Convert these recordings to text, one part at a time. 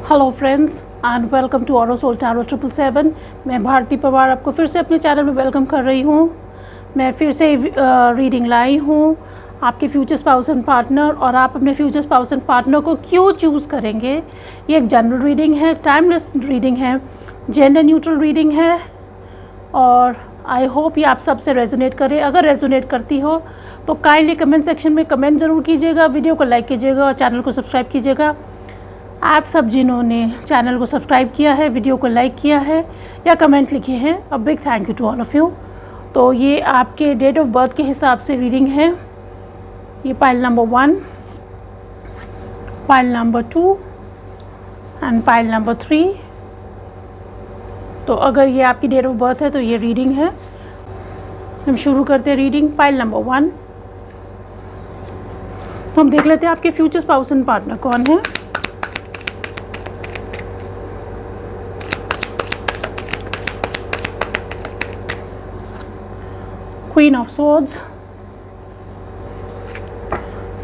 Hello friends and welcome to Auro Soul Tarot 777। मैं भारती पवार आपको फिर से अपने चैनल में वेलकम कर रही हूँ। मैं फिर से रीडिंग लाई हूँ आपके फ्यूचर स्पाउस एंड पार्टनर, और आप अपने फ्यूचर स्पाउस एंड पार्टनर को क्यों चूज़ करेंगे। ये एक जनरल रीडिंग है, टाइमलेस रीडिंग है, जेंडर न्यूट्रल रीडिंग है, और आई होप ये आप सबसे रेजोनेट करे। अगर रेजोनेट करती हो तो काइंडली कमेंट सेक्शन में कमेंट ज़रूर कीजिएगा, वीडियो को लाइक कीजिएगा और चैनल को सब्सक्राइब कीजिएगा। आप सब जिन्होंने चैनल को सब्सक्राइब किया है, वीडियो को लाइक किया है या कमेंट लिखे हैं, a big thank you to all of you. तो ये आपके डेट ऑफ बर्थ के हिसाब से रीडिंग है। ये pile number 1, pile number 2 and pile number 3। तो अगर ये आपकी डेट ऑफ बर्थ है तो ये रीडिंग है। हम शुरू करते हैं रीडिंग। पाइल नंबर 1, तो हम देख लेते हैं आपके फ्यूचर स्पाउस एंड पार्टनर कौन है। Queen of swords,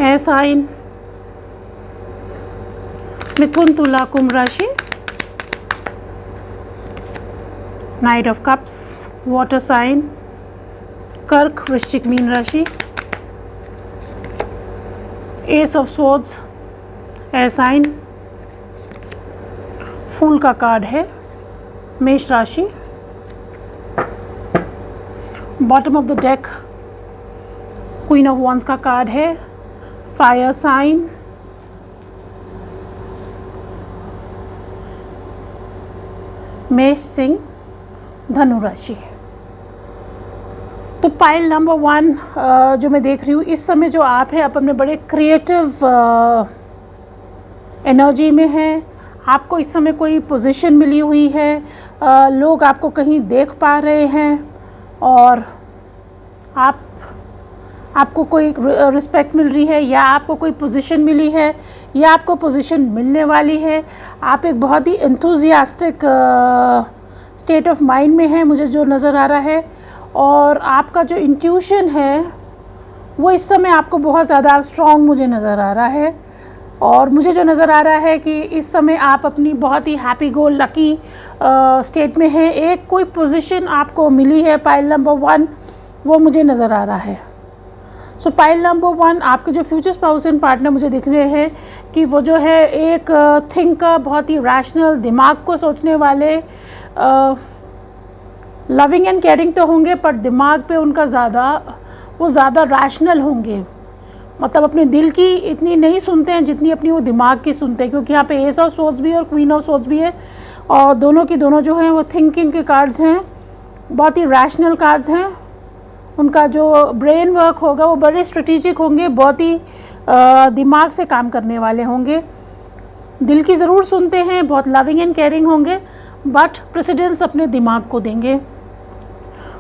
air sign, मिथुन तुला कुंभ राशि, knight of cups water sign, Kark Vrishchik Meen राशि, ace of swords air sign, fool का कार्ड है मेष राशि, bottom of the deck queen of wands का कार्ड है फायर साइन, मेष सिंह धनु राशि। तो पाइल नंबर 1 जो मैं देख रही हूँ इस समय जो आप हैं, आप अपने बड़े क्रिएटिव एनर्जी में हैं। आपको इस समय कोई पोजीशन मिली हुई है, लोग आपको कहीं देख पा रहे हैं और आपको कोई रिस्पेक्ट मिल रही है, या आपको कोई पोजीशन मिली है, या आपको पोजीशन मिलने वाली है। आप एक बहुत ही एंथुजियास्टिक स्टेट ऑफ माइंड में है, मुझे जो नज़र आ रहा है। और आपका जो इंट्यूशन है वो इस समय आपको बहुत ज़्यादा स्ट्रॉन्ग मुझे नज़र आ रहा है। और मुझे जो नज़र आ रहा है कि इस समय आप अपनी बहुत ही हैप्पी गो लकी स्टेट में हैं। एक कोई पोजीशन आपको मिली है पाइल नंबर 1, वो मुझे नज़र आ रहा है। सो पाइल नंबर 1 आपके जो फ्यूचर स्पाउस एंड पार्टनर मुझे दिख रहे हैं कि वो जो है एक थिंकर, बहुत ही रैशनल, दिमाग को सोचने वाले, लविंग एंड केयरिंग तो होंगे, पर दिमाग पे उनका ज़्यादा रैशनल होंगे। मतलब अपने दिल की इतनी नहीं सुनते हैं जितनी अपनी वो दिमाग की सुनते हैं, क्योंकि यहाँ पे एस ऑफ सोर्ड्स भी है और क्वीन ऑफ सोर्ड्स भी है, और दोनों की दोनों जो हैं वो थिंकिंग के कार्ड्स हैं, बहुत ही रैशनल कार्ड्स हैं। उनका जो ब्रेन वर्क होगा वो बड़े स्ट्रेटेजिक होंगे, बहुत ही दिमाग से काम करने वाले होंगे, दिल की ज़रूर सुनते हैं, बहुत लविंग एंड केयरिंग होंगे, बट प्रेसिडेंस अपने दिमाग को देंगे।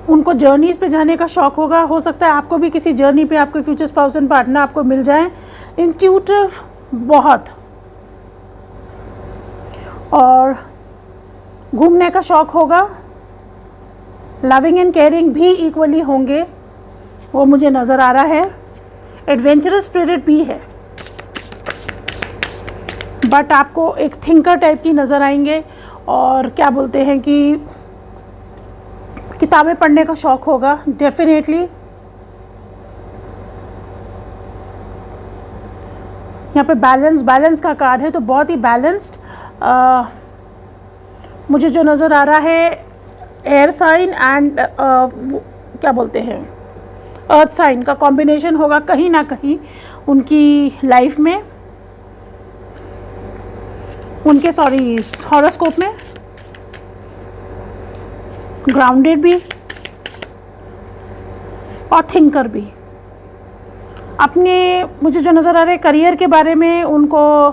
उनको जर्नीज़ पे जाने का शौक़ होगा। हो सकता है आपको भी किसी जर्नी पे आपके फ्यूचर स्पाउस एंड पार्टनर आपको मिल जाए। इंट्यूटिव बहुत, और घूमने का शौक़ होगा, लविंग एंड केयरिंग भी इक्वली होंगे, वो मुझे नज़र आ रहा है। एडवेंचरस स्पिरिट भी है, बट आपको एक थिंकर टाइप की नज़र आएंगे। और क्या बोलते हैं कि किताबें पढ़ने का शौक़ होगा डेफिनेटली। यहाँ पे बैलेंस का कार्ड है, तो बहुत ही बैलेंस्ड मुझे जो नज़र आ रहा है। एयर साइन एंड क्या बोलते हैं अर्थ साइन का कॉम्बिनेशन होगा कहीं ना कहीं उनकी लाइफ में, उनके हॉरोस्कोप में। ग्राउंडेड भी और थिंकर भी। अपने मुझे जो नज़र आ रहा है करियर के बारे में, उनको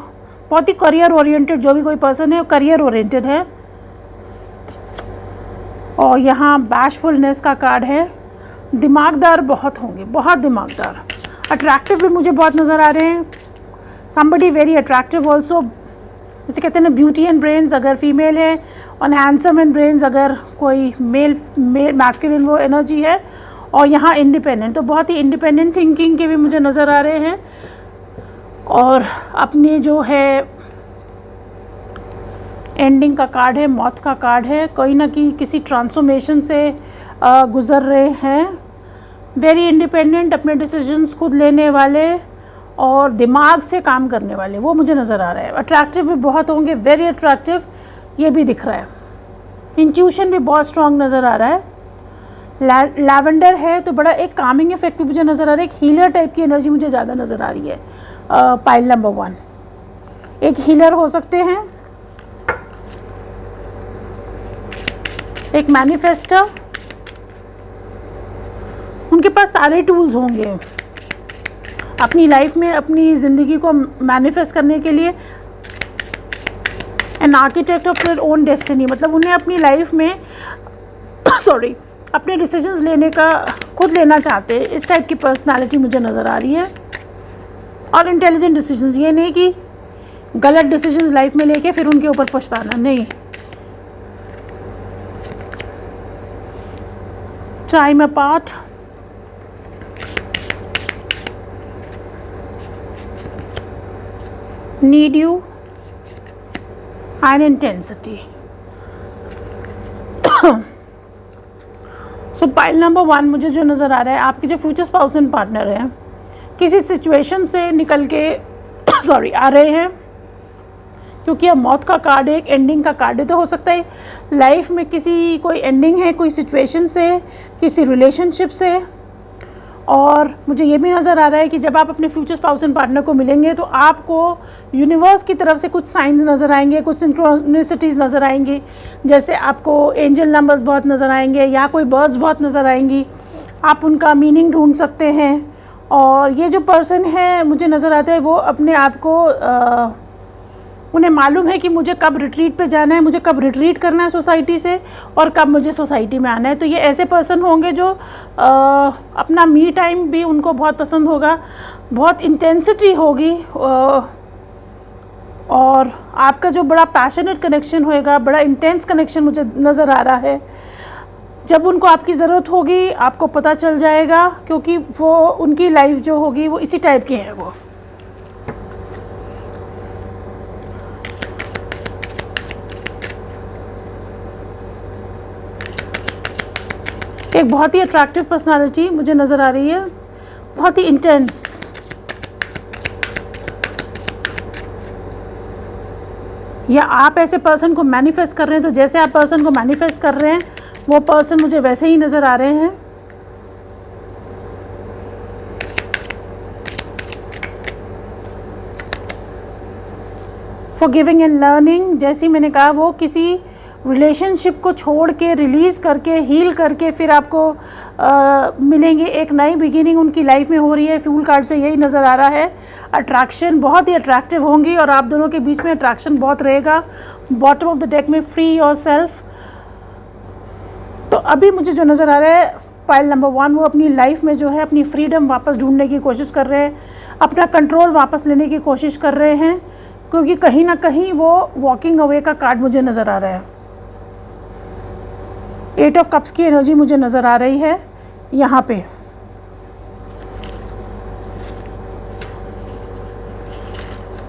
बहुत ही करियर ओरिएंटेड, जो भी कोई पर्सन है वो करियर ओरिएंटेड है। और यहाँ बैशफुलनेस का कार्ड है। दिमागदार बहुत होंगे, बहुत दिमागदार। अट्रैक्टिव भी मुझे बहुत नज़र आ रहे हैं। समबडी वेरी अट्रैक्टिव ऑल्सो, जैसे कहते हैं ना ब्यूटी एंड ब्रेन्स अगर फीमेल है, और हैंडसम एंड ब्रेन्स अगर कोई मेल मैस्कुलिन वो एनर्जी है। और यहाँ इंडिपेंडेंट, तो बहुत ही इंडिपेंडेंट थिंकिंग के भी मुझे नज़र आ रहे हैं। और अपने जो है एंडिंग का कार्ड है, मौत का कार्ड है, कोई ना किसी ट्रांसफॉर्मेशन से गुज़र रहे हैं। वेरी इंडिपेंडेंट, अपने डिसीजंस खुद लेने वाले और दिमाग से काम करने वाले, वो मुझे नज़र आ रहा है। अट्रैक्टिव भी बहुत होंगे, वेरी अट्रैक्टिव, ये भी दिख रहा है। इंट्यूशन भी बहुत स्ट्रॉन्ग नज़र आ रहा है। लैवेंडर है तो बड़ा एक कामिंग इफेक्ट भी मुझे नज़र आ रहा है। एक हीलर टाइप की एनर्जी मुझे ज़्यादा नज़र आ रही है। पाइल नंबर 1 एक हीलर हो सकते हैं, एक मैनिफेस्टर, उनके पास सारे टूल्स होंगे अपनी लाइफ में अपनी ज़िंदगी को मैनिफेस्ट करने के लिए। An architect of their own destiny, मतलब उन्हें अपनी लाइफ में अपने डिसीजंस लेने का खुद लेना चाहते हैं, इस टाइप की पर्सनालिटी मुझे नज़र आ रही है। और इंटेलिजेंट डिसीजंस, ये नहीं कि गलत डिसीजंस लाइफ में लेके फिर उनके ऊपर पछताना, नहीं। Time apart, need you and intensity. So pile number 1 मुझे जो नज़र आ रहा है, आपके जो फ्यूचर स्पाउस एंड पार्टनर हैं किसी सिचुएशन से निकल के आ रहे हैं, क्योंकि अब मौत का कार्ड है, एक एंडिंग का कार्ड है। तो हो सकता है लाइफ में किसी कोई एंडिंग है, कोई सिचुएशन से, किसी रिलेशनशिप से। और मुझे ये भी नज़र आ रहा है कि जब आप अपने फ्यूचर स्पाउस एंड पार्टनर को मिलेंगे तो आपको यूनिवर्स की तरफ से कुछ साइंस नज़र आएंगे, कुछ सिंक्रोनिसिटीज़ नज़र आएंगी। जैसे आपको एंजल नंबर्स बहुत नज़र आएंगे या कोई बर्ड्स बहुत नज़र आएंगी, आप उनका मीनिंग ढूंढ सकते हैं। और ये जो पर्सन है मुझे नज़र आता है वो अपने आप को उन्हें मालूम है कि मुझे कब रिट्रीट पे जाना है, मुझे कब रिट्रीट करना है सोसाइटी से, और कब मुझे सोसाइटी में आना है। तो ये ऐसे पर्सन होंगे जो अपना मी टाइम भी उनको बहुत पसंद होगा, बहुत इंटेंसिटी होगी। और आपका जो बड़ा पैशनेट कनेक्शन होएगा, बड़ा इंटेंस कनेक्शन मुझे नज़र आ रहा है। जब उनको आपकी ज़रूरत होगी आपको पता चल जाएगा, क्योंकि वो उनकी लाइफ जो होगी वो इसी टाइप की है। वो एक बहुत ही अट्रैक्टिव पर्सनालिटी मुझे नज़र आ रही है, बहुत ही इंटेंस। या आप ऐसे पर्सन को मैनिफेस्ट कर रहे हैं, तो जैसे आप पर्सन को मैनिफेस्ट कर रहे हैं वो पर्सन मुझे वैसे ही नज़र आ रहे हैं। फॉरगिविंग एंड लर्निंग, जैसे ही मैंने कहा, वो किसी रिलेशनशिप को छोड़ के, रिलीज़ करके, हील करके फिर आपको मिलेंगे। एक नई बिगिनिंग उनकी लाइफ में हो रही है। फ्यूल कार्ड से यही नज़र आ रहा है। अट्रैक्शन, बहुत ही अट्रैक्टिव होंगी और आप दोनों के बीच में अट्रैक्शन बहुत रहेगा। बॉटम ऑफ द डेक में फ्री योर सेल्फ। तो अभी मुझे जो नज़र आ रहा है पाइल नंबर 1, वो अपनी लाइफ में जो है अपनी फ्रीडम वापस ढूंढने की कोशिश कर रहे हैं, अपना कंट्रोल वापस लेने की कोशिश कर रहे हैं, क्योंकि कहीं ना कहीं वो वॉकिंग अवे का कार्ड मुझे नज़र आ रहा है। 8 ऑफ कप्स की एनर्जी मुझे नज़र आ रही है यहाँ पे।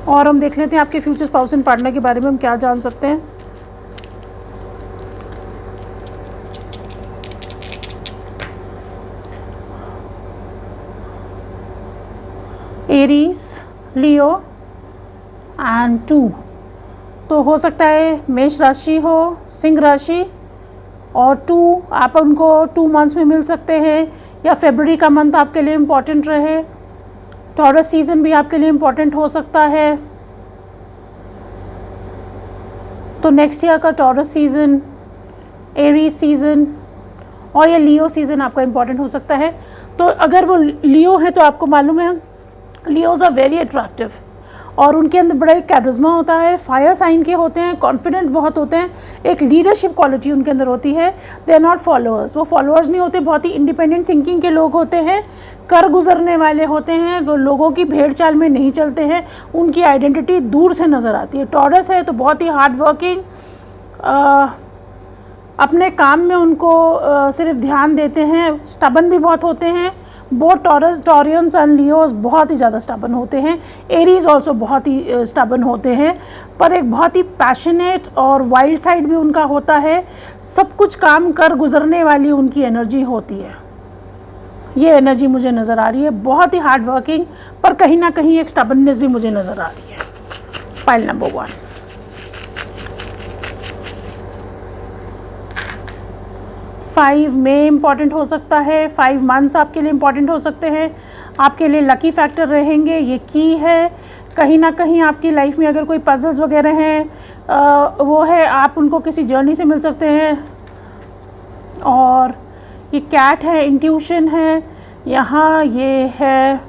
और हम देख लेते हैं आपके फ्यूचर स्पाउस एंड पार्टनर के बारे में हम क्या जान सकते हैं। Aries, Leo and 2। तो हो सकता है मेष राशि हो, सिंह राशि, और 2 आप उनको 2 मंथ्स में मिल सकते हैं, या फरवरी का मंथ आपके लिए इम्पॉर्टेंट रहे। टॉरस सीज़न भी आपके लिए इम्पॉर्टेंट हो सकता है। तो नेक्स्ट ईयर का टॉरस सीज़न, एरीज सीज़न और या लियो सीज़न आपका इम्पॉर्टेंट हो सकता है। तो अगर वो लियो है तो आपको मालूम है लियोज़ आर वेरी अट्रैक्टिव और उनके अंदर बड़ा एक कैरिज्मा होता है। फायर साइन के होते हैं, कॉन्फिडेंट बहुत होते हैं, एक लीडरशिप क्वालिटी उनके अंदर होती है। दे आर नॉट फॉलोअर्स, वो फॉलोअर्स नहीं होते, बहुत ही इंडिपेंडेंट थिंकिंग के लोग होते हैं, कर गुजरने वाले होते हैं, वो लोगों की भेड़ चाल में नहीं चलते हैं, उनकी आइडेंटिटी दूर से नज़र आती है। टॉरस है तो बहुत ही हार्ड वर्किंग, अपने काम में उनको सिर्फ ध्यान देते हैं, स्टबन भी बहुत होते हैं, both taurus, Taureans and Leos बहुत ही ज़्यादा स्टबन होते हैं। एरीज ऑल्सो बहुत ही स्टबन होते हैं, पर एक बहुत ही पैशनेट और वाइल्ड साइड भी उनका होता है। सब कुछ काम कर गुजरने वाली उनकी एनर्जी होती है। ये एनर्जी मुझे नज़र आ रही है, बहुत ही हार्ड वर्किंग, पर कहीं ना कहीं एक स्टबननेस भी मुझे नज़र आ रही है। Pile number 1। 5 में इम्पॉर्टेंट हो सकता है, 5 मंथ्स आपके लिए इम्पॉर्टेंट हो सकते हैं, आपके लिए लकी फैक्टर रहेंगे। ये की है कहीं ना कहीं आपकी लाइफ में। अगर कोई पजल्स वगैरह हैं वो है, आप उनको किसी जर्नी से मिल सकते हैं। और ये कैट है, इंट्यूशन है यहाँ। ये है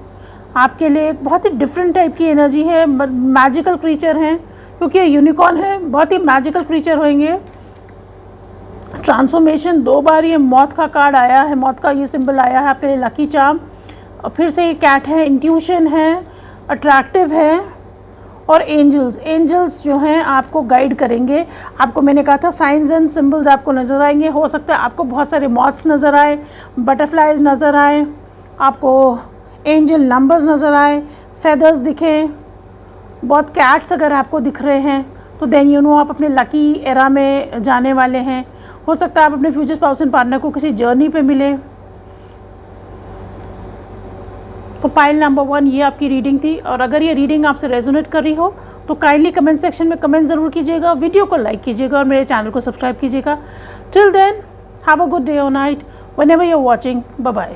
आपके लिए एक बहुत ही डिफरेंट टाइप की एनर्जी है। मैजिकल क्रीचर हैं, क्योंकि ये यूनिकॉर्न है, बहुत ही मैजिकल क्रीचर होंगे। ट्रांसफॉर्मेशन 2 बार ये मौत का कार्ड आया है, मौत का ये सिंबल आया है आपके लिए, लकी चार्म। और फिर से ये कैट है, इंट्यूशन है, अट्रैक्टिव है। और एंजल्स जो हैं आपको गाइड करेंगे। आपको मैंने कहा था साइंस एंड सिंबल्स आपको नज़र आएंगे। हो सकता है आपको बहुत सारे मॉथ्स नज़र आए, बटरफ्लाइज नज़र आए, आपको एंजल नंबर्स नज़र आए, फेदर्स दिखे, बहुत कैट्स अगर आपको दिख रहे हैं तो देन यू नो आप अपने लकी एरा में जाने वाले हैं। हो सकता है आप अपने फ्यूचर स्पाउस एंड पार्टनर को किसी जर्नी पे मिले। तो पाइल नंबर 1 ये आपकी रीडिंग थी। और अगर ये रीडिंग आपसे रेजोनेट कर रही हो तो काइंडली कमेंट सेक्शन में कमेंट ज़रूर कीजिएगा, वीडियो को लाइक कीजिएगा और मेरे चैनल को सब्सक्राइब कीजिएगा। Till then have a good day और night whenever you are watching. Bye bye.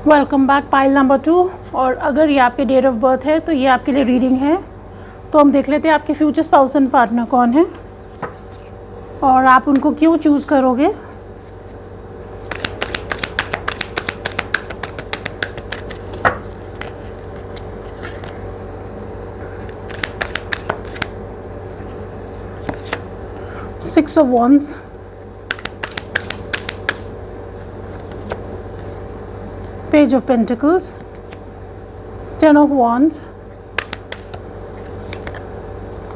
Welcome back. Pile number 2। और अगर ये आपके डेट ऑफ बर्थ है तो ये आपके लिए रीडिंग है। तो हम देख लेते हैं आपके फ्यूचर स्पाउस एंड पार्टनर कौन है और आप उनको क्यों चूज़ करोगे। Six of Wands, Page of Pentacles, 10 of Wands,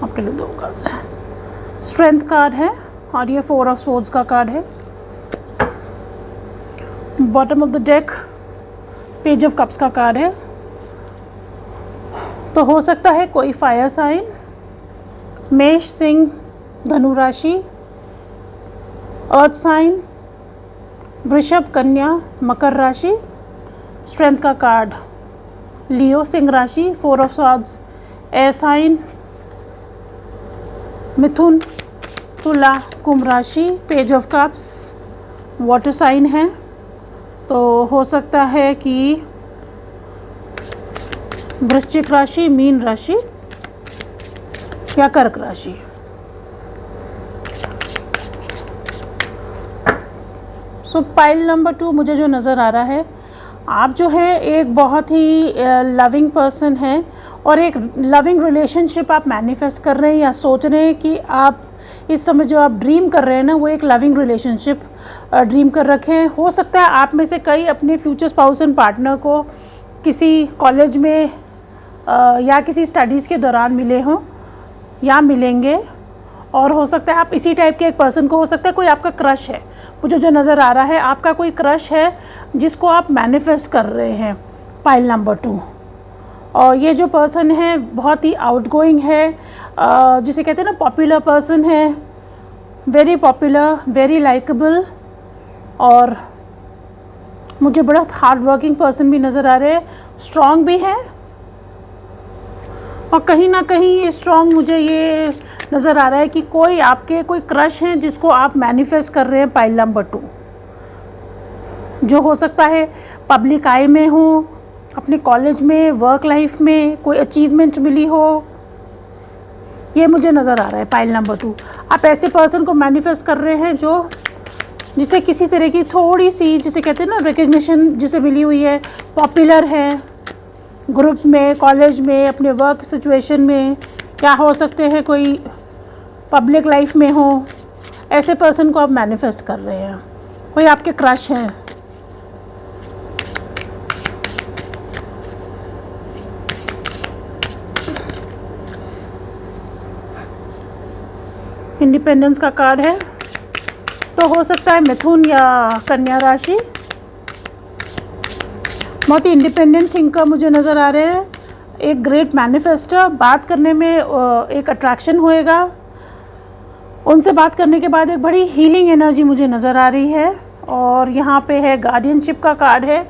आपके लिए 2 कार्ड्स हैं। स्ट्रेंथ कार्ड है और ये 4 ऑफ सोर्ड्स का कार्ड है। Bottom of the deck page of cups का कार्ड है। तो हो सकता है कोई फायर साइन, मेष, सिंह, धनु राशि, अर्थ साइन, वृषभ, कन्या, मकर राशि। स्ट्रेंथ का कार्ड लियो, सिंह राशि, 4 ऑफ सॉर्ड्स, एयर साइन, मिथुन, तुला, कुंभ राशि। Page of cups water sign है। तो हो सकता है कि वृश्चिक राशि, मीन राशि या कर्क राशि। सो पाइल नंबर 2 मुझे जो नज़र आ रहा है, आप जो है एक बहुत ही लविंग पर्सन हैं और एक लविंग रिलेशनशिप आप मैनिफेस्ट कर रहे हैं या सोच रहे हैं कि आप इस समय जो आप ड्रीम कर रहे हैं ना, वो एक लविंग रिलेशनशिप ड्रीम कर रखे हैं। हो सकता है आप में से कई अपने फ्यूचर स्पाउस एंड पार्टनर को किसी कॉलेज में या किसी स्टडीज़ के दौरान मिले हों या मिलेंगे। और हो सकता है आप इसी टाइप के एक पर्सन को, हो सकता है कोई आपका क्रश है। मुझे जो नज़र आ रहा है आपका कोई क्रश है जिसको आप मैनिफेस्ट कर रहे हैं। Pile number 2। और ये जो पर्सन है बहुत ही आउटगोइंग है, जिसे कहते हैं ना पॉपुलर पर्सन है, वेरी पॉपुलर, वेरी लाइकेबल। और मुझे बड़ा हार्ड वर्किंग पर्सन भी नज़र आ रहे हैं, स्ट्रॉन्ग भी है। और कहीं ना कहीं स्ट्रॉन्ग मुझे ये नज़र आ रहा है कि कोई आपके कोई क्रश हैं जिसको आप मैनिफेस्ट कर रहे हैं। पाइल नंबर 2 जो हो सकता है पब्लिक आई में हो, अपने कॉलेज में, वर्क लाइफ में कोई अचीवमेंट मिली हो, ये मुझे नज़र आ रहा है। पाइल नंबर 2 आप ऐसे पर्सन को मैनिफेस्ट कर रहे हैं जो जिसे किसी तरह की थोड़ी सी, जिसे कहते हैं ना रिकग्निशन जिसे मिली हुई है, पॉपुलर है ग्रुप में, कॉलेज में, अपने वर्क सिचुएशन में, या हो सकते हैं कोई पब्लिक लाइफ में हो। ऐसे पर्सन को आप मैनिफेस्ट कर रहे हैं, कोई आपके क्रश हैं। इंडिपेंडेंस का कार्ड है, तो हो सकता है मिथुन या कन्या राशि। बहुत ही इंडिपेंडेंट थिंकर मुझे नज़र आ रहे हैं, एक ग्रेट मैनिफेस्टर, बात करने में एक अट्रैक्शन होएगा, उनसे बात करने के बाद एक बड़ी हीलिंग एनर्जी मुझे नज़र आ रही है। और यहाँ पे है गार्डियनशिप का कार्ड है।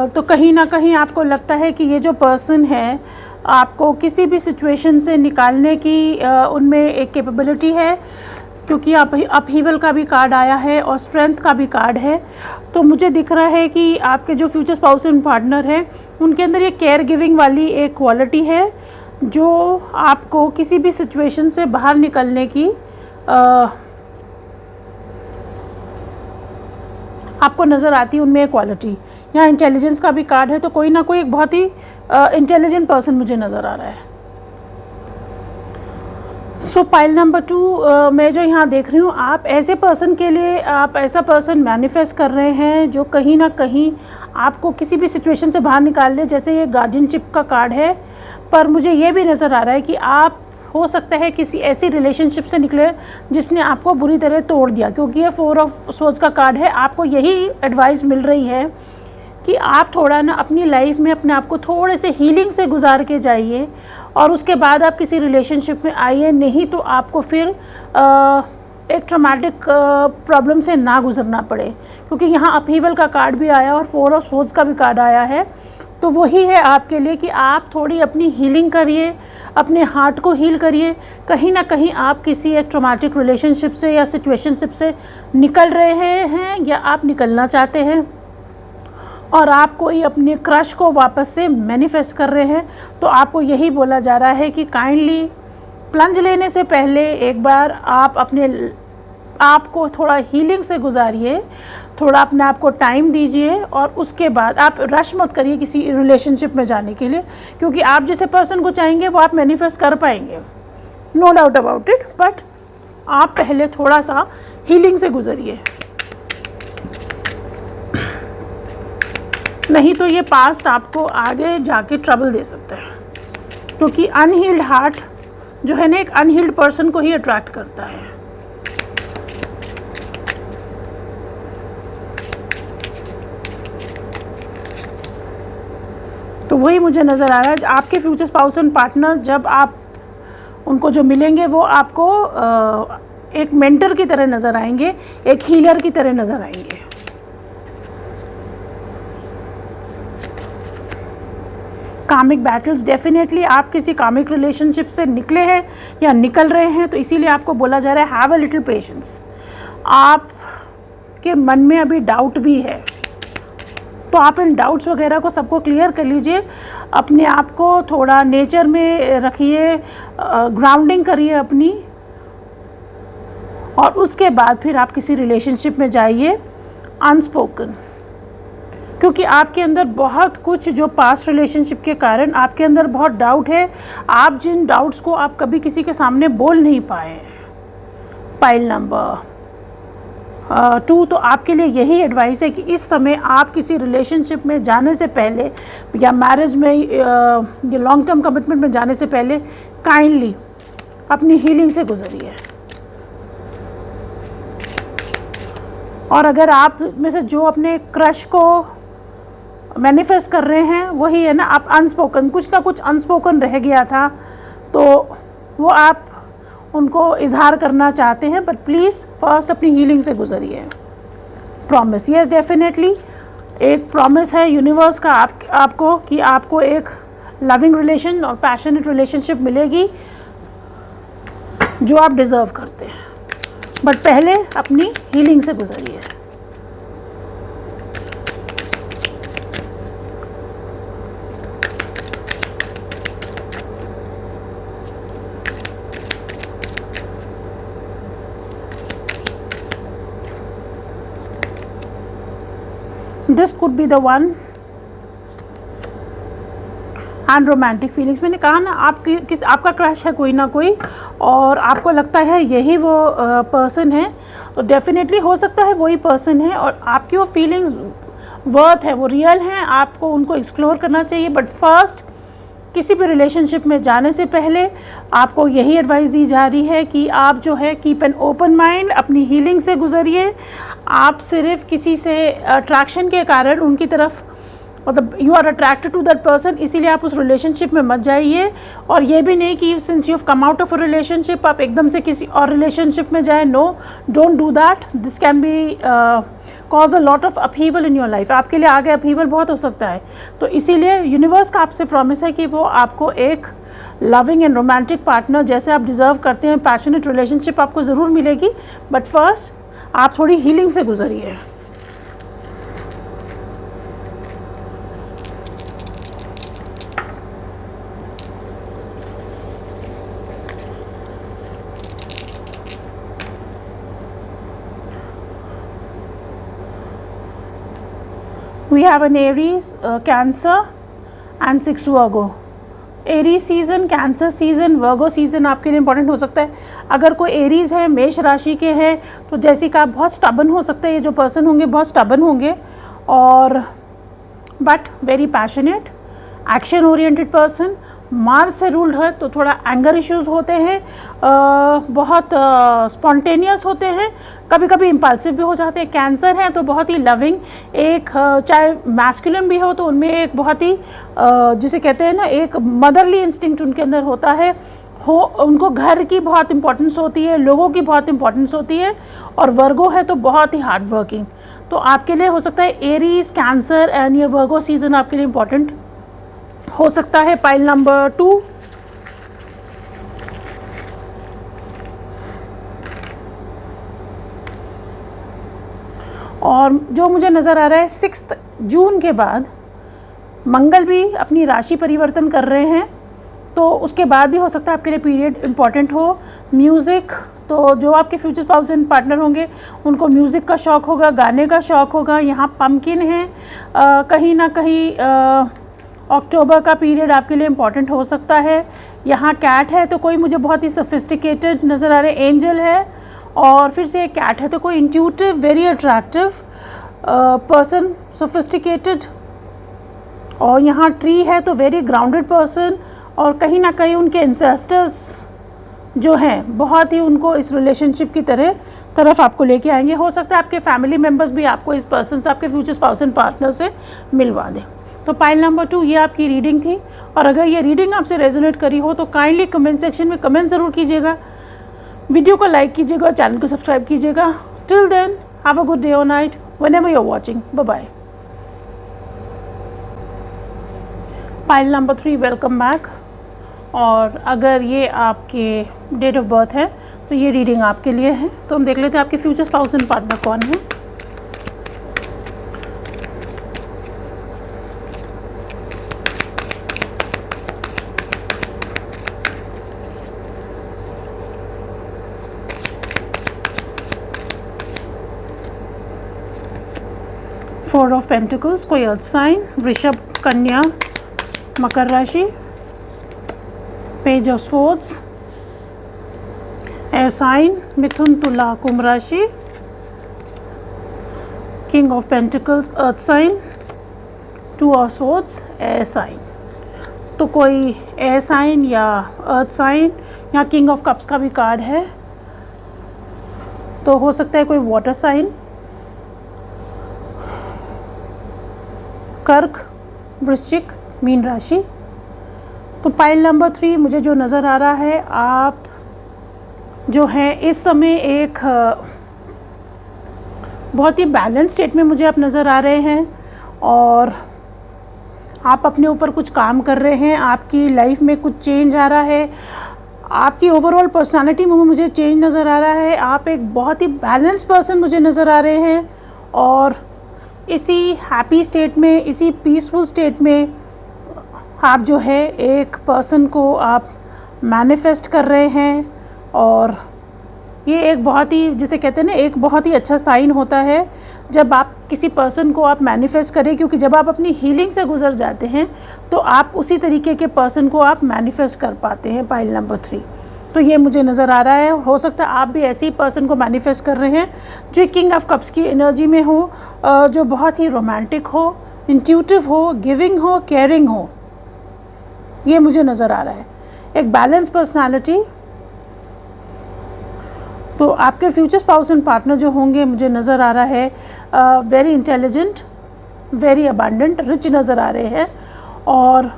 तो कहीं ना कहीं आपको लगता है कि ये जो पर्सन है आपको किसी भी सिचुएशन से निकालने की उनमें एक कैपेबिलिटी है, क्योंकि अपहीवल का भी कार्ड आया है और स्ट्रेंथ का भी कार्ड है। तो मुझे दिख रहा है कि आपके जो फ्यूचर स्पाउस एंड पार्टनर है उनके अंदर ये केयर गिविंग वाली एक क्वालिटी है जो आपको किसी भी सिचुएशन से बाहर निकलने की आपको नज़र आती है, उनमें एक क्वालिटी। यहाँ इंटेलिजेंस का भी कार्ड है, तो कोई ना कोई एक बहुत ही इंटेलिजेंट पर्सन मुझे नज़र आ रहा है। सो पाइल नंबर 2 मैं जो यहाँ देख रही हूँ, आप ऐसे पर्सन के लिए, आप ऐसा पर्सन मैनिफेस्ट कर रहे हैं जो कहीं ना कहीं आपको किसी भी सिचुएशन से बाहर निकाल ले। जैसे ये गार्डियनशिप का कार्ड है, पर मुझे ये भी नज़र आ रहा है कि आप हो सकता है किसी ऐसी रिलेशनशिप से निकले जिसने आपको बुरी तरह तोड़ दिया, क्योंकि ये 4 ऑफ सोर्ड्स का कार्ड है। आपको यही एडवाइस मिल रही है कि आप थोड़ा ना अपनी लाइफ में अपने आप को थोड़े से हीलिंग से गुजार के जाइए और उसके बाद आप किसी रिलेशनशिप में आइए, नहीं तो आपको फिर एक ट्रॉमेटिक प्रॉब्लम से ना गुजरना पड़े। क्योंकि यहाँ अपहीवल का कार्ड भी आया और 4 ऑफ सोर्ड्स का भी कार्ड आया है। तो वही है आपके लिए कि आप थोड़ी अपनी हीलिंग करिए, अपने हार्ट को हील करिए। कहीं ना कहीं आप किसी एक ट्रॉमेटिक रिलेशनशिप से या सिचुएशनशिप से निकल रहे हैं या आप निकलना चाहते हैं और आप कोई अपने क्रश को वापस से मैनिफेस्ट कर रहे हैं। तो आपको यही बोला जा रहा है कि काइंडली प्लंज लेने से पहले एक बार आप अपने आप को थोड़ा हीलिंग से गुजारिए, थोड़ा अपने आप को टाइम दीजिए और उसके बाद आप रश मत करिए किसी रिलेशनशिप में जाने के लिए, क्योंकि आप जैसे पर्सन को चाहेंगे वो आप मैनिफेस्ट कर पाएंगे, no doubt about it. But आप पहले थोड़ा सा हीलिंग से गुजरिए, नहीं तो ये पास्ट आपको आगे जाके ट्रबल दे सकता है। क्योंकि अनहील्ड हार्ट जो है ना, एक अनहील्ड पर्सन को ही अट्रैक्ट करता है। तो वही मुझे नज़र आ रहा है, आपके फ्यूचर स्पाउस एंड पार्टनर जब आप उनको जो मिलेंगे वो आपको एक मेंटर की तरह नज़र आएंगे, एक हीलर की तरह नज़र आएंगे। कामिक बैटल्स, डेफिनेटली आप किसी कामिक रिलेशनशिप से निकले हैं या निकल रहे हैं, तो इसीलिए आपको बोला जा रहा है हैव अ लिटिल पेशेंस। आपके मन में अभी डाउट भी है, तो आप इन डाउट्स वगैरह को सबको क्लियर कर लीजिए। अपने आप को थोड़ा नेचर में रखिए, ग्राउंडिंग करिए अपनी, और उसके बाद फिर आप किसी रिलेशनशिप में जाइए अनस्पोकन। क्योंकि आपके अंदर बहुत कुछ जो पास्ट रिलेशनशिप के कारण आपके अंदर बहुत डाउट है, आप जिन डाउट्स को आप कभी किसी के सामने बोल नहीं पाए। पाइल नंबर 2, तो आपके लिए यही एडवाइस है कि इस समय आप किसी रिलेशनशिप में जाने से पहले या मैरिज में या लॉन्ग टर्म कमिटमेंट में जाने से पहले काइंडली अपनी हीलिंग से गुजरिए। और अगर आप में से जो अपने क्रश को मैनिफेस्ट कर रहे हैं, वही है ना, आप अनस्पोकन, कुछ ना कुछ अनस्पोकन रह गया था तो वो आप उनको इजहार करना चाहते हैं, बट प्लीज़ फर्स्ट अपनी हीलिंग से गुजरिए। प्रॉमिस, यस डेफिनेटली एक प्रॉमिस है यूनिवर्स का आपको कि आपको एक लविंग रिलेशन और पैशनेट रिलेशनशिप मिलेगी जो आप डिज़र्व करते हैं, बट पहले अपनी हीलिंग से गुजरिए। This could be the one. And romantic feelings, मैंने कहा ना, आपका क्रश है कोई ना कोई और आपको लगता है यही वो पर्सन है, तो डेफिनेटली हो सकता है वही पर्सन है और आपकी वो फीलिंग्स वर्थ है, वो रियल हैं, आपको उनको एक्सप्लोर करना चाहिए। बट फर्स्ट किसी भी रिलेशनशिप में जाने से पहले आपको यही एडवाइस दी जा रही है कि आप जो है कीप एन ओपन माइंड, अपनी हीलिंग से गुजरिए। आप सिर्फ किसी से अट्रैक्शन के कारण उनकी तरफ, मतलब you are attracted to that person, इसीलिए आप उस रिलेशनशिप में मत जाइए। और ये भी नहीं कि since you have come out of a relationship आप एकदम से किसी और रिलेशनशिप में जाए। No, don't do that. This can be cause a lot of upheaval in your life. आपके लिए आगे अपहीवल बहुत हो सकता है। तो इसीलिए यूनिवर्स का आपसे प्रॉमिस है कि वो आपको एक लविंग एंड रोमांटिक पार्टनर जैसे आप डिज़र्व करते हैं, पैशनेट रिलेशनशिप आपको ज़रूर मिलेगी। बट फर्स्ट आप थोड़ी हीलिंग से गुजरिए। We have an Aries, Cancer and 6 Virgo. Aries season, cancer season, Virgo season आपके लिए इंपॉर्टेंट हो सकता है। अगर कोई एरीज़ है, मेष राशि के हैं, तो जैसे कि आप बहुत स्टबन हो सकते हैं। ये जो पर्सन होंगे बहुत स्टबन होंगे और but very passionate, action oriented person. Mars से रूल्ड है तो थोड़ा एंगर इश्यूज़ होते हैं, बहुत स्पॉन्टेनियस होते हैं, कभी कभी इम्पल्सिव भी हो जाते हैं। कैंसर है तो बहुत ही लविंग, एक चाहे मैस्कुलिन भी हो तो उनमें एक बहुत ही जिसे कहते हैं ना, एक मदरली इंस्टिंक्ट उनके अंदर होता है। उनको घर की बहुत इंपॉर्टेंस होती है, लोगों की बहुत इंपॉर्टेंस होती है। और वर्गो है तो बहुत ही हार्ड वर्किंग। तो आपके लिए हो सकता है एरीज, कैंसर एंड ये वर्गो सीज़न आपके लिए इंपॉर्टेंट हो सकता है। पाइल नंबर 2, और जो मुझे नज़र आ रहा है 6 जून के बाद मंगल भी अपनी राशि परिवर्तन कर रहे हैं, तो उसके बाद भी हो सकता है आपके लिए पीरियड इम्पॉर्टेंट हो। म्यूज़िक, तो जो आपके फ्यूचर स्पाउस एंड पार्टनर होंगे उनको म्यूज़िक का शौक़ होगा, गाने का शौक़ होगा। यहाँ पम्पकिन है, कहीं ना कहीं अक्टूबर का पीरियड आपके लिए इम्पॉर्टेंट हो सकता है। यहाँ कैट है तो कोई मुझे बहुत ही सोफिस्टिकेटेड नज़र आ रहे हैं, एंजल है, और फिर से कैट है तो कोई intuitive, very attractive person, sophisticated. और यहाँ ट्री है तो वेरी ग्राउंडेड पर्सन, और कहीं ना कहीं उनके एंसेस्टर्स जो हैं बहुत ही उनको इस रिलेशनशिप की तरफ आपको लेके आएंगे। हो सकता है आपके फैमिली मेम्बर्स भी आपको इस पर्सन से, आपके फ्यूचर स्पाउस एंड पार्टनर से मिलवा दें। तो पाइल नंबर 2 ये आपकी रीडिंग थी। और अगर ये रीडिंग आपसे रेजोनेट करी हो तो काइंडली कमेंट सेक्शन में कमेंट ज़रूर कीजिएगा, वीडियो को लाइक कीजिएगा और चैनल को सब्सक्राइब कीजिएगा। Till then have a good day और night whenever you are watching. Bye bye. Pile number 3 welcome back. और अगर ये आपके डेट ऑफ बर्थ है तो ये रीडिंग आपके लिए है। तो हम देख लेते हैं आपके फ्यूचर स्पाउस एंड पार्टनर कौन है। फोर ऑफ पेंटिकल्स, कोई अर्थ साइन, वृषभ, कन्या, मकर राशि। Page of swords, air sign, मिथुन, तुला, कुंभ राशि। King of pentacles, earth sign, 2 of swords, air sign. तो कोई एयर साइन या अर्थ साइन, यहाँ किंग ऑफ कप्स का भी कार्ड है, तो हो सकता है कोई वाटर साइन। कर्क, वृश्चिक, मीन राशि। तो पाइल नंबर 3 मुझे जो नज़र आ रहा है, आप जो है इस समय एक बहुत ही बैलेंस स्टेट में मुझे आप नज़र आ रहे हैं, और आप अपने ऊपर कुछ काम कर रहे हैं, आपकी लाइफ में कुछ चेंज आ रहा है, आपकी ओवरऑल पर्सनालिटी में मुझे चेंज नज़र आ रहा है। आप एक बहुत ही बैलेंस पर्सन मुझे नज़र आ रहे हैं, और इसी हैप्पी स्टेट में, इसी पीसफुल स्टेट में आप जो है एक पर्सन को आप मैनिफेस्ट कर रहे हैं। और ये एक बहुत ही, जिसे कहते हैं ना, एक बहुत ही अच्छा साइन होता है जब आप किसी पर्सन को आप मैनिफेस्ट करें, क्योंकि जब आप अपनी हीलिंग से गुजर जाते हैं तो आप उसी तरीके के पर्सन को आप मैनिफेस्ट कर पाते हैं। पाइल नंबर 3 तो ये मुझे नज़र आ रहा है। हो सकता है आप भी ऐसे ही पर्सन को मैनिफेस्ट कर रहे हैं जो किंग ऑफ कप्स की एनर्जी में हो, जो बहुत ही रोमांटिक हो, इंट्यूटिव हो, गिविंग हो, केयरिंग हो। ये मुझे नज़र आ रहा है। एक बैलेंस पर्सनालिटी, तो आपके फ्यूचर स्पाउस एंड पार्टनर जो होंगे मुझे नज़र आ रहा है very intelligent, very abundant, rich नज़र आ रहे हैं। और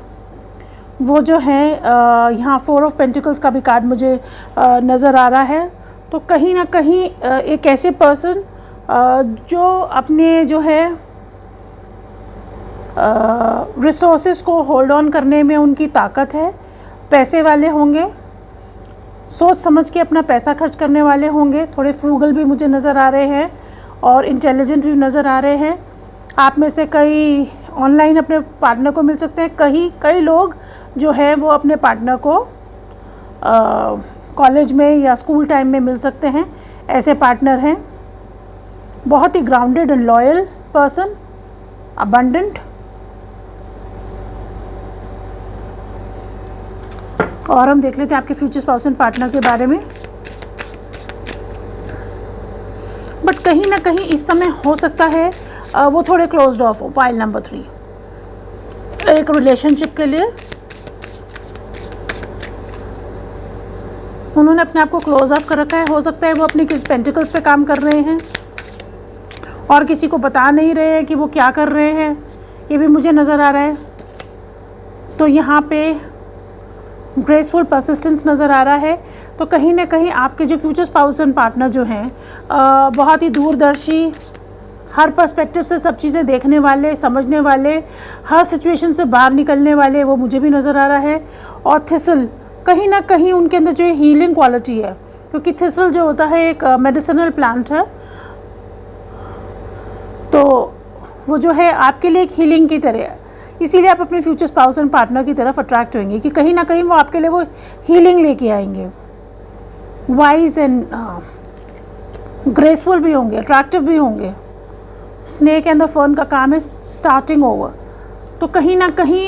वो जो है यहाँ 4 ऑफ पेंटिकल्स का भी कार्ड मुझे नज़र आ रहा है। तो कहीं ना कहीं एक ऐसे पर्सन जो अपने जो है रिसोर्सेज को होल्ड ऑन करने में उनकी ताकत है, पैसे वाले होंगे, सोच समझ के अपना पैसा खर्च करने वाले होंगे, थोड़े फ्रूगल भी मुझे नज़र आ रहे हैं और इंटेलिजेंट भी नज़र आ रहे हैं। आप में से कई ऑनलाइन अपने पार्टनर को मिल सकते हैं, कई लोग जो है वो अपने पार्टनर को कॉलेज में या स्कूल टाइम में मिल सकते हैं, ऐसे पार्टनर हैं। बहुत ही grounded and loyal person, abundant. और हम देख लेते हैं आपके फ्यूचर स्पाउस एंड पार्टनर के बारे में। बट कहीं ना कहीं इस समय हो सकता है वो थोड़े क्लोज्ड ऑफ हो, पाइल नंबर 3 एक रिलेशनशिप के लिए उन्होंने अपने आप को क्लोज ऑफ कर रखा है। हो सकता है वो अपनी पेंटिकल्स पे काम कर रहे हैं और किसी को बता नहीं रहे हैं कि वो क्या कर रहे हैं, ये भी मुझे नज़र आ रहा है। तो यहाँ पे ग्रेसफुल परसिस्टेंस नज़र आ रहा है। तो कहीं ना कहीं आपके जो फ्यूचर स्पाउस एंड पार्टनर जो हैं बहुत ही दूरदर्शी, हर पर्सपेक्टिव से सब चीज़ें देखने वाले, समझने वाले, हर सिचुएशन से बाहर निकलने वाले, वो मुझे भी नज़र आ रहा है। और थिसल, कहीं ना कहीं उनके अंदर जो हीलिंग क्वालिटी है, क्योंकि थिसल जो होता है एक मेडिसिनल प्लांट है, तो वो जो है आपके लिए एक हीलिंग की तरह है। इसीलिए आप अपने फ्यूचर स्पाउस एंड पार्टनर की तरफ अट्रैक्ट होंगे कि कहीं ना कहीं वो आपके लिए वो हीलिंग लेके आएंगे। वाइज एंड ग्रेसफुल भी होंगे, अट्रैक्टिव भी होंगे। स्नेक एंड द फर्न का काम है स्टार्टिंग ओवर। तो कहीं ना कहीं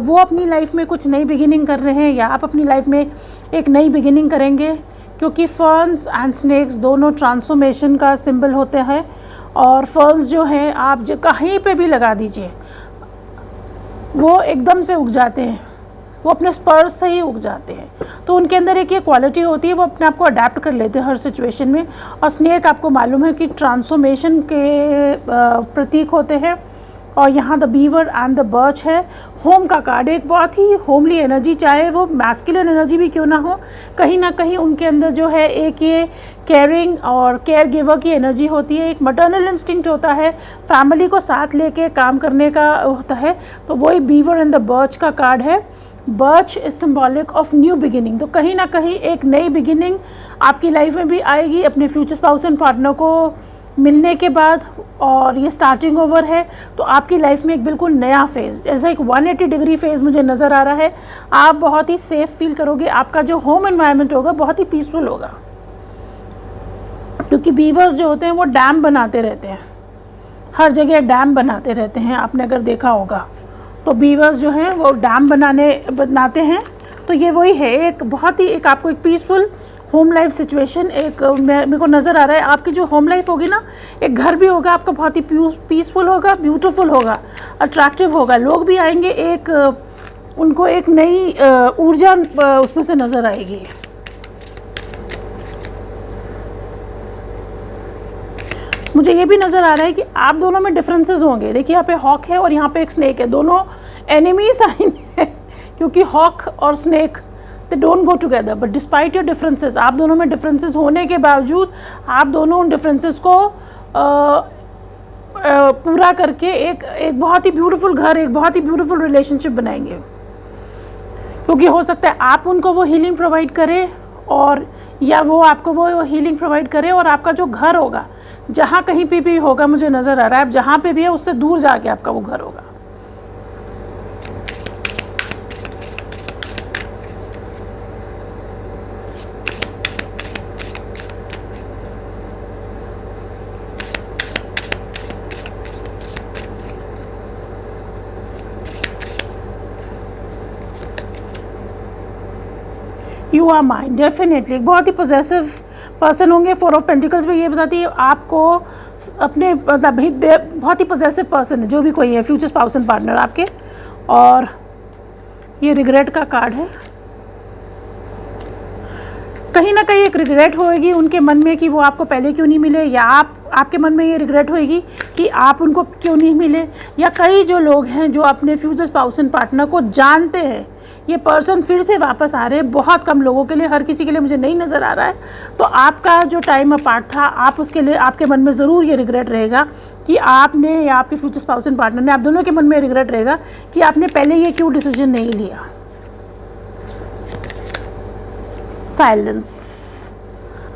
वो अपनी लाइफ में कुछ नई बिगिनिंग कर रहे हैं या आप अपनी लाइफ में एक नई बिगिनिंग करेंगे, क्योंकि फर्न्स एंड स्नेक्स दोनों ट्रांसफॉर्मेशन का सिंबल होते हैं। और फर्न्स जो हैं आप जो कहीं पे भी लगा दीजिए वो एकदम से उग जाते हैं, वो अपने स्पर्श से ही उग जाते हैं। तो उनके अंदर एक ये क्वालिटी होती है, वो अपने आप को अडेप्ट कर लेते हैं हर सिचुएशन में। और स्नेक आपको मालूम है कि ट्रांसफॉर्मेशन के प्रतीक होते हैं। और यहाँ the beaver and the birch है। होम का कार्ड, एक बहुत ही होमली एनर्जी, चाहे वो मैस्कुलिन एनर्जी भी क्यों ना हो, कहीं ना कहीं उनके अंदर जो है एक ये केयरिंग और केयर गिवर की एनर्जी होती है। एक मटर्नल इंस्टिंक्ट होता है, फैमिली को साथ लेके काम करने का होता है। तो वही बीवर एंड द बर्च का कार्ड है। Birch is symbolic of new beginning. तो कहीं ना कहीं एक नई बिगिनिंग आपकी लाइफ में भी आएगी अपने फ्यूचर स्पाउस एंड पार्टनर को मिलने के बाद। और ये स्टार्टिंग ओवर है, तो आपकी लाइफ में एक बिल्कुल नया फेज़, ऐसा एक 180 डिग्री फेज़ मुझे नज़र आ रहा है। आप बहुत ही सेफ फील करोगे, आपका जो होम एनवायरनमेंट होगा बहुत ही पीसफुल होगा, क्योंकि बीवर्स जो होते हैं वो डैम बनाते रहते हैं, हर जगह डैम बनाते रहते हैं। आपने अगर देखा होगा तो बीवर्स जो हैं वो डैम बनाते हैं। तो ये वही है, एक बहुत ही एक आपको एक पीसफुल होम लाइफ सिचुएशन एक मेरे को नज़र आ रहा है। आपकी जो होम लाइफ होगी ना, एक घर भी होगा आपका, बहुत ही पीसफुल होगा, ब्यूटीफुल होगा, अट्रैक्टिव होगा। लोग भी आएंगे, एक उनको एक नई ऊर्जा उसमें से नज़र आएगी। मुझे ये भी नज़र आ रहा है कि आप दोनों में डिफरेंसेस होंगे। देखिए यहाँ पे हॉक है और यहाँ पे एक स्नेक है, दोनों एनिमी साइन है, क्योंकि हॉक और snake they don't go together. But despite your differences, आप दोनों में डिफरेंसेस होने के बावजूद आप दोनों उन डिफरेंसेस को पूरा करके एक बहुत ही ब्यूटीफुल घर, एक बहुत ही ब्यूटीफुल रिलेशनशिप बनाएंगे। क्योंकि हो सकता है आप उनको वो हीलिंग प्रोवाइड करें और या वो आपको वो हीलिंग प्रोवाइड करे। और आपका जो घर होगा, जहाँ कहीं पे भी होगा, मुझे नज़र आ रहा है, आप जहाँ पे भी है उससे दूर जाके आपका वो घर होगा। यू आर माइंड, डेफिनेटली एक बहुत ही पॉजेसिव पर्सन होंगे। 4 ऑफ पेंटिकल्स में ये बताती है आपको अपने मतलब बहुत ही पॉजेसिव पर्सन है जो भी कोई है, फ्यूचर स्पाउस एंड पार्टनर आपके। और ये रिग्रेट का कार्ड है। कहीं ना कहीं एक रिग्रेट होएगी उनके मन में कि वो आपको पहले क्यों नहीं मिले, या आपके मन में ये रिग्रेट होएगी कि आप उनको क्यों नहीं मिले। या कई जो लोग हैं जो अपने फ्यूचर स्पाउस एंड पार्टनर को जानते हैं, ये पर्सन फिर से वापस आ रहे हैं। बहुत कम लोगों के लिए, हर किसी के लिए मुझे नहीं नज़र आ रहा है। तो आपका जो टाइम अपार्ट था, आप उसके लिए आपके मन में ज़रूर ये रिग्रेट रहेगा कि आपने, या आपके फ्यूचर स्पाउस एंड पार्टनर ने, आप दोनों के मन में रिग्रेट रहेगा कि आपने पहले ये क्यों डिसीजन नहीं लिया। साइलेंस,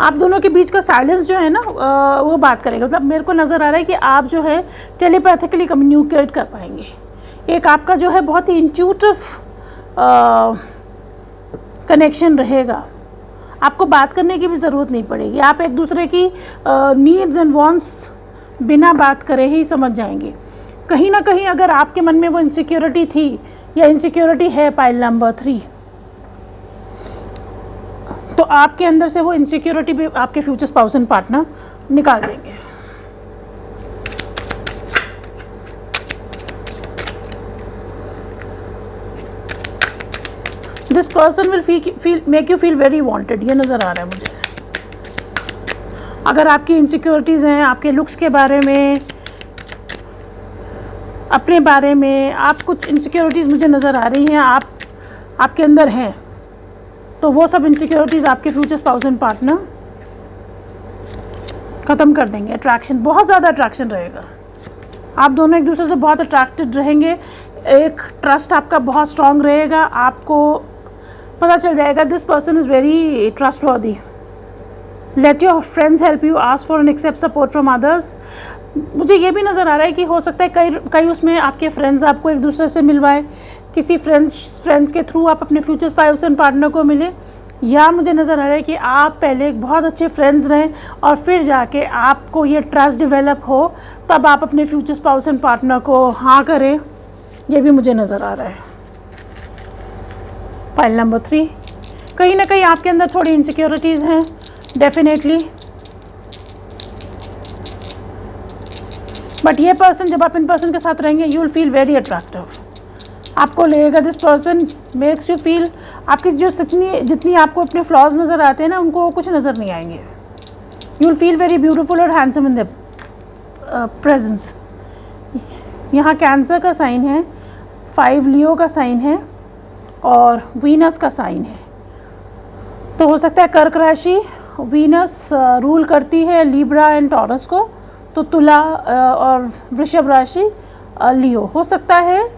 आप दोनों के बीच का साइलेंस जो है ना वो बात करेगा। मतलब मेरे को नज़र आ रहा है कि आप जो है टेलीपैथिकली कम्युनिकेट कर पाएंगे। एक आपका जो है बहुत ही इंट्यूटिव कनेक्शन रहेगा। आपको बात करने की भी ज़रूरत नहीं पड़ेगी। आप एक दूसरे की नीड्स एंड वांट्स बिना बात करे ही समझ जाएंगे। कहीं ना कहीं अगर आपके मन में वो इनसिक्योरिटी थी या इनसिक्योरिटी है पाइल नंबर 3, तो आपके अंदर से वो इनसिक्योरिटी भी आपके फ्यूचर स्पाउस एंड पार्टनर निकाल देंगे। This person will make you feel very wanted, ये नज़र आ रहा है मुझे। अगर आपकी इनसिक्योरिटीज़ हैं आपके लुक्स के बारे में, अपने बारे में, आप कुछ इनसिक्योरिटीज़ मुझे नज़र आ रही हैं आपके अंदर हैं, तो वो सब इनसिक्योरिटीज़ आपके फ्यूचर स्पाउस एंड पार्टनर ख़त्म कर देंगे। अट्रैक्शन, बहुत ज़्यादा अट्रैक्शन रहेगा। आप दोनों एक दूसरे से बहुत अट्रैक्टेड रहेंगे। एक ट्रस्ट आपका बहुत स्ट्रॉन्ग रहेगा। आपको पता चल जाएगा this person is very trustworthy. Let your friends help you, ask for and accept support from others. मुझे ये भी नज़र आ रहा है कि हो सकता है कई उसमें आपके फ्रेंड्स आपको एक दूसरे से मिलवाए, किसी फ्रेंड्स के थ्रू आप अपने फ्यूचर स्पाउस एंड पार्टनर को मिले, या मुझे नज़र आ रहा है कि आप पहले एक बहुत अच्छे फ्रेंड्स रहें और फिर जाके आपको ये ट्रस्ट डेवलप हो, तब आप अपने फ्यूचर स्पाउस एंड पार्टनर को हाँ करें। ये भी मुझे नज़र आ रहा है। पाइल नंबर 3, कहीं ना कहीं आपके अंदर थोड़ी इनसिक्योरिटीज़ हैं डेफिनेटली, बट ये पर्सन, जब आप इन पर्सन के साथ रहेंगे, you will feel very attractive. आपको लगेगा this person makes you feel, आपकी जो जितनी आपको अपने फ्लॉज नज़र आते हैं ना, उनको कुछ नज़र नहीं आएंगे। You will feel very beautiful और हैंडसम इन द प्रेजेंस। यहाँ कैंसर का साइन है, 5 लियो का साइन है और वीनस का साइन है। तो हो सकता है कर्क राशि, वीनस रूल करती है लिब्रा एंड टॉरस को, तो तुला और वृषभ राशि लियो। हो सकता है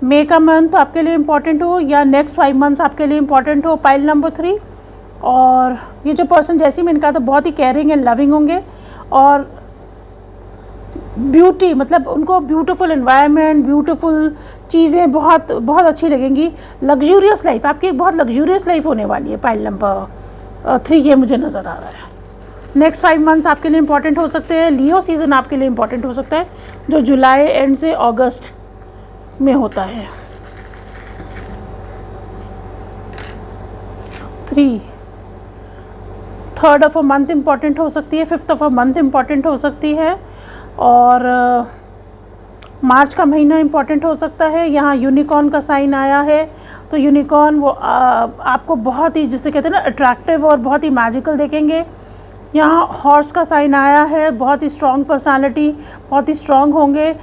मई का मंथ आपके लिए इम्पॉर्टेंट हो या नेक्स्ट 5 मंथ्स आपके लिए इम्पॉर्टेंट हो। पाइल नंबर 3, और ये जो पर्सन, जैसे ही मैंने कहा था, बहुत ही केयरिंग एंड लविंग होंगे और ब्यूटी, मतलब उनको ब्यूटीफुल एनवायरनमेंट, ब्यूटीफुल चीज़ें बहुत बहुत अच्छी लगेंगी। लग्जूरियस लाइफ, आपकी एक बहुत लग्जूरियस लाइफ होने वाली है। पाइल नंबर 3 ये मुझे नज़र आ रहा है। नेक्स्ट 5 मंथ्स आपके लिए इंपॉर्टेंट हो सकते हैं। लियो सीज़न आपके लिए इंपॉर्टेंट हो सकता है, जो जुलाई एंड से अगस्त में होता है। 3rd of a month important हो सकती है, 5th of a month important हो सकती है, और मार्च का महीना इम्पॉर्टेंट हो सकता है। यहाँ यूनिकॉर्न का साइन आया है, तो यूनिकॉर्न वो आपको बहुत ही, जिसे कहते हैं ना, अट्रैक्टिव और बहुत ही मैजिकल देखेंगे। यहाँ हॉर्स का साइन आया है, बहुत ही स्ट्रॉन्ग पर्सनालिटी, बहुत ही स्ट्रॉन्ग होंगे।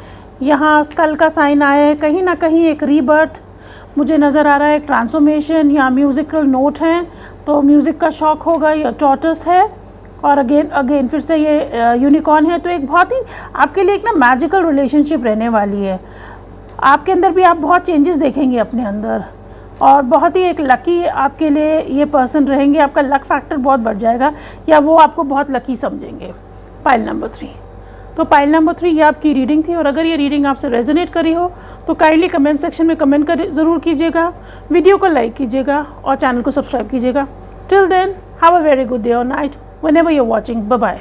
यहाँ स्कल का साइन आया है, कहीं ना कहीं एक रीबर्थ मुझे नज़र आ रहा है, एक ट्रांसफॉर्मेशन। यहाँ म्यूज़िकल नोट हैं, तो म्यूज़िक का शौक होगा। यह टॉर्टस है और अगेन फिर से ये यूनिकॉर्न है। तो एक बहुत ही आपके लिए एक ना मैजिकल रिलेशनशिप रहने वाली है। आपके अंदर भी आप बहुत चेंजेस देखेंगे अपने अंदर, और बहुत ही एक लकी आपके लिए ये पर्सन रहेंगे। आपका लक फैक्टर बहुत बढ़ जाएगा, या वो आपको बहुत लकी समझेंगे। पाइल नंबर 3, तो पाइल नंबर 3 ये आपकी रीडिंग थी। और अगर ये रीडिंग आपसे रेजोनेट करी हो तो काइंडली कमेंट सेक्शन में कमेंट कर ज़रूर कीजिएगा, वीडियो को लाइक कीजिएगा और चैनल को सब्सक्राइब कीजिएगा। Till then, have a very good day और night whenever you are watching. Bye bye.